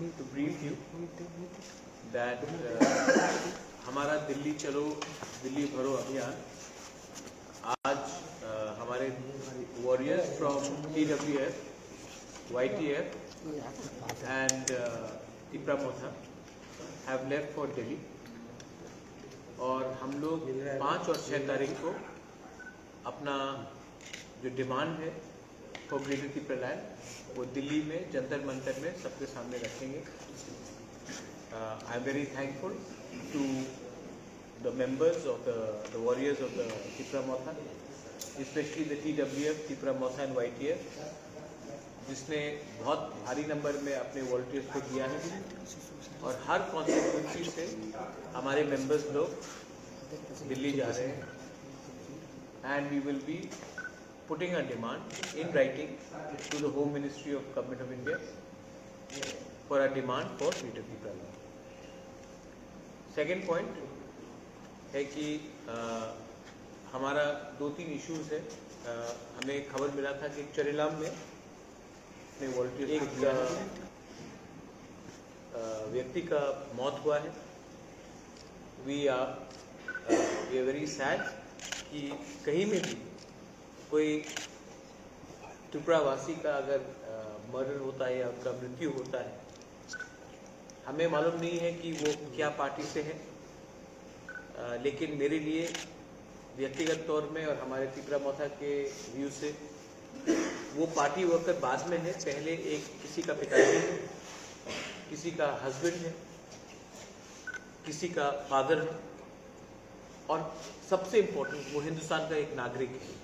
to brief you that हमारा दिल्ली चलो दिल्ली भरो अभियान आज हमारे warriors from TWF, YTF and Tipra Motha have left for Delhi और हम लोग 5 और 6 तारीख को अपना जो डिमांड है फॉर ग्रेटर तिपरा लैंड वो दिल्ली में जंतर मंतर में सबके सामने रखेंगे। I am very thankful to the members of the warriors of the Tipra Motha, specially the TWF, Tipra Motha and YTF, जिसने बहुत भारी नंबर में अपने वॉलंटियर्स को दिया है और हर कॉन्स्टिट्यूंसी से हमारे मेंबर्स लोग दिल्ली जा रहे हैं and we will be putting a demand in writing to the Home Ministry of Government of India for a demand for greater Tipra land. Second point है कि हमारा 2-3 इश्यूज है। हमें खबर मिला था कि चरेलाम में अपने वॉलंटियर एक व्यक्ति का मौत हुआ है। वी आर वेरी सैड कि कहीं में भी कोई त्रिपुरावासी का अगर मर्डर होता है या उनका मृत्यु होता है, हमें मालूम नहीं है कि वो क्या पार्टी से है, लेकिन मेरे लिए व्यक्तिगत तौर में और हमारे तिपरा मोथा के व्यू से वो पार्टी वर्कर बाद में है। पहले एक किसी का पिताजी है, किसी का हस्बैंड है, किसी का फादर है और सबसे इम्पोर्टेंट वो हिंदुस्तान का एक नागरिक है।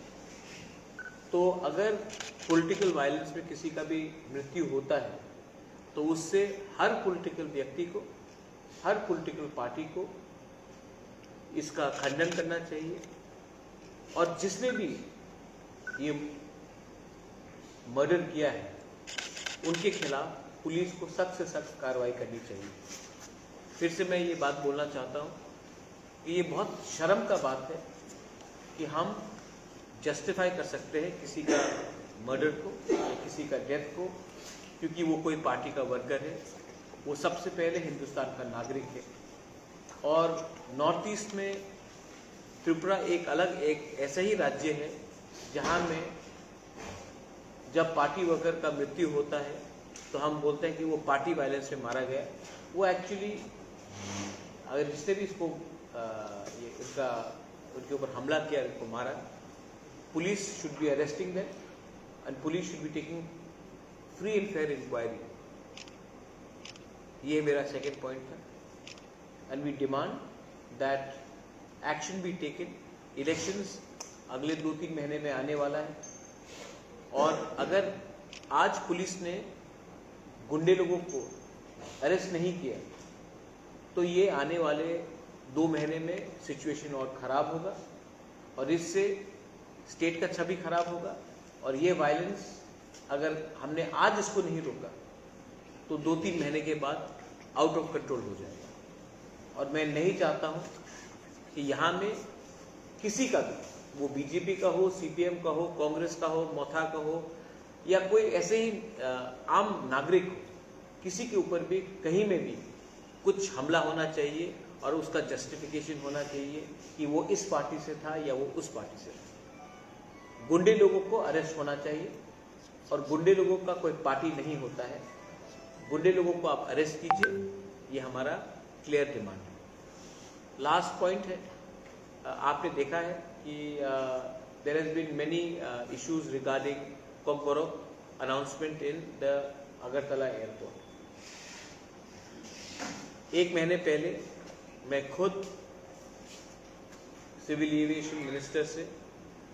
तो अगर पॉलिटिकल वायलेंस में किसी का भी मृत्यु होता है तो उससे हर पॉलिटिकल व्यक्ति को, हर पॉलिटिकल पार्टी को इसका खंडन करना चाहिए और जिसने भी ये मर्डर किया है उनके खिलाफ पुलिस को सख्त से सख्त कार्रवाई करनी चाहिए। फिर से मैं ये बात बोलना चाहता हूँ कि ये बहुत शर्म का बात है कि हम जस्टिफाई कर सकते हैं किसी का मर्डर को या किसी का डेथ को क्योंकि वो कोई पार्टी का वर्कर है। वो सबसे पहले हिंदुस्तान का नागरिक है और नॉर्थ ईस्ट में त्रिपुरा एक अलग एक ऐसा ही राज्य है जहाँ में जब पार्टी वर्कर का मृत्यु होता है तो हम बोलते हैं कि वो पार्टी वायलेंस में मारा गया। वो एक्चुअली अगर जिसने भी इसको उनके ऊपर हमला किया, इनको मारा, police should be arresting them and police should be taking free and fair inquiry. ये मेरा second point था and we demand that action be taken. Elections अगले 2-3 महीने में आने वाला है और अगर आज पुलिस ने गुंडे लोगों को अरेस्ट नहीं किया तो ये आने वाले 2 महीने में सिचुएशन और ख़राब होगा और इससे स्टेट का छवि खराब होगा और ये वायलेंस अगर हमने आज इसको नहीं रोका तो 2-3 महीने के बाद आउट ऑफ कंट्रोल हो जाएगा। और मैं नहीं चाहता हूँ कि यहाँ में किसी का भी, वो बीजेपी का हो, CPM का हो, कांग्रेस का हो, मोथा का हो या कोई ऐसे ही आम नागरिक हो, किसी के ऊपर भी कहीं में भी कुछ हमला होना चाहिए और उसका जस्टिफिकेशन होना चाहिए कि वो इस पार्टी से था या वो उस पार्टी से था। गुंडे लोगों को अरेस्ट होना चाहिए और गुंडे लोगों का कोई पार्टी नहीं होता है। गुंडे लोगों को आप अरेस्ट कीजिए, ये हमारा क्लियर डिमांड है। लास्ट पॉइंट है, आपने देखा है कि there has been many issues regarding Kokborok announcement in the Agartala airport. 1 महीने पहले मैं खुद सिविल एविएशन मिनिस्टर से,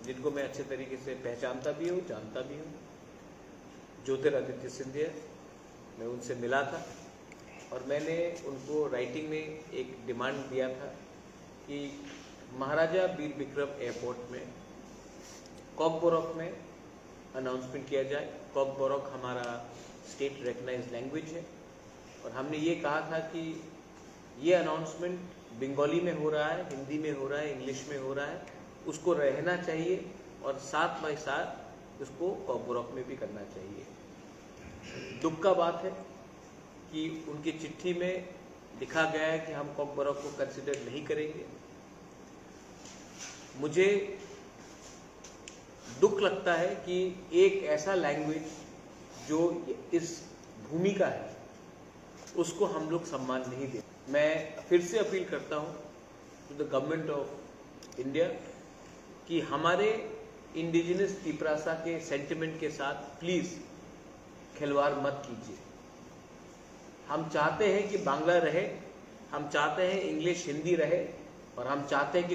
जिनको मैं अच्छे तरीके से पहचानता भी हूँ, जानता भी हूँ, ज्योतिरादित्य सिंधिया, मैं उनसे मिला था और मैंने उनको राइटिंग में एक डिमांड दिया था कि महाराजा वीर विक्रम एयरपोर्ट में कॉकबोरोक में अनाउंसमेंट किया जाए। कॉकबोरोक हमारा स्टेट रिकग्नाइज्ड लैंग्वेज है और हमने ये कहा था कि ये अनाउंसमेंट बंगाली में हो रहा है, हिंदी में हो रहा है, इंग्लिश में हो रहा है, उसको रहना चाहिए और साथ बाई साथ उसको कॉकबोरोक में भी करना चाहिए। दुख का बात है कि उनकी चिट्ठी में लिखा गया है कि हम कॉकबोरोक को कंसिडर नहीं करेंगे। मुझे दुख लगता है कि एक ऐसा लैंग्वेज जो इस भूमि का है उसको हम लोग सम्मान नहीं देते। मैं फिर से अपील करता हूँ to the government of India कि हमारे इंडिजिनस तिपरासा के सेंटिमेंट के साथ प्लीज खिलवाड़ मत कीजिए। हम चाहते हैं कि बांग्ला रहे, हम चाहते हैं इंग्लिश हिंदी रहे, और हम चाहते हैं कि